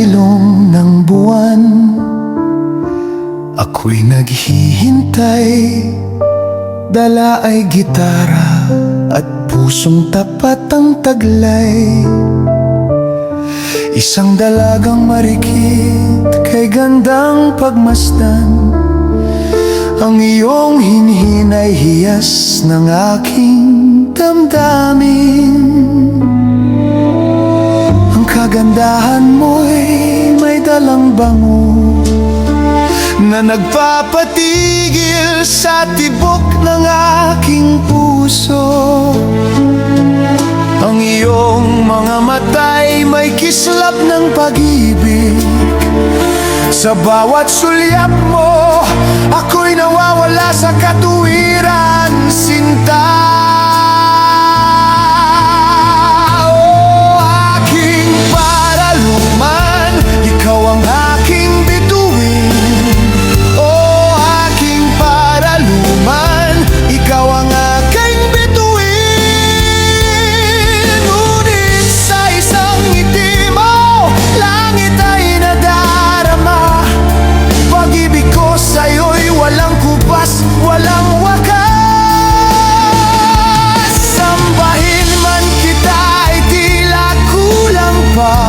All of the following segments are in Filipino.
silong ng buwan, ako'y naghihintay. Dala ay gitara at pusong tapat ang taglay. Isang dalagang marikit kay gandang pagmasdan. Ang iyong hinhinay hiyas ng aking damdamin. Ang kagandahan mo'y may dalang bango na nagpapatigil sa tibok ng aking puso. Ang iyong mga mata'y may kislap ng pag-ibig. Sa bawat sulyap mo, ako'y nawawala sa katuwiran, sinta. Oh, aking paraluman, ikaw ang aking bituin. Oh, aking paraluman, ikaw ang aking bituin. Ngunit sa isang ngiti mo, langit ay nadarama. Pag-ibig ko sa'yo'y walang kupas, walang wakas. Sambahin man kita ay tila kulang pa.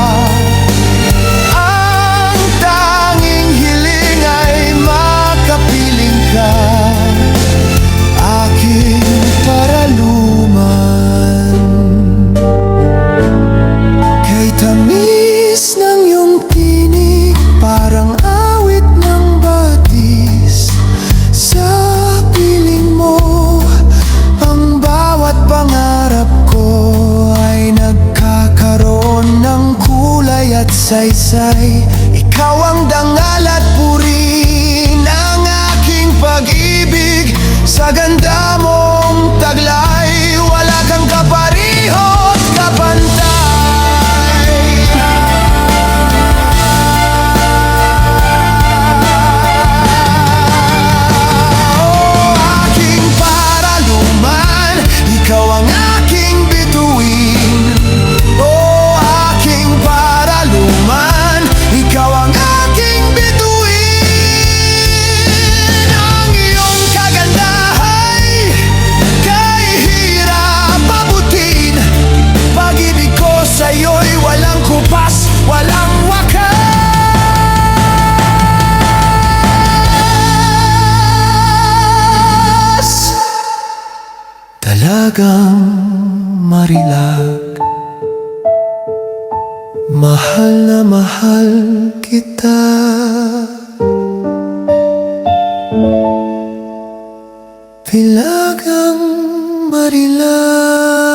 Ang tanging hiling ay makapiling ka, aking paraluman. Kay tamis ng iyong tinig, parang awit ng batis. Sa piling mo, ang bawat pangarap ko ay nagkakaroon ng kulay at saysay. Ikaw ang dangal at puri ng aking pag-ibig. Sa ganda mong taglay, wala kang kapariho at kapantay. Oh, aking paraluman, ikaw ang aking bituin. Oh, aking paraluman, ikaw ang aking bituin. Ang iyong kagandahay kay hirap abutin. Pag-ibig ko sa'yo'y walang kupas, walang wakas. Dalagang marilag, mahal na mahal kita. Dalagang marilag.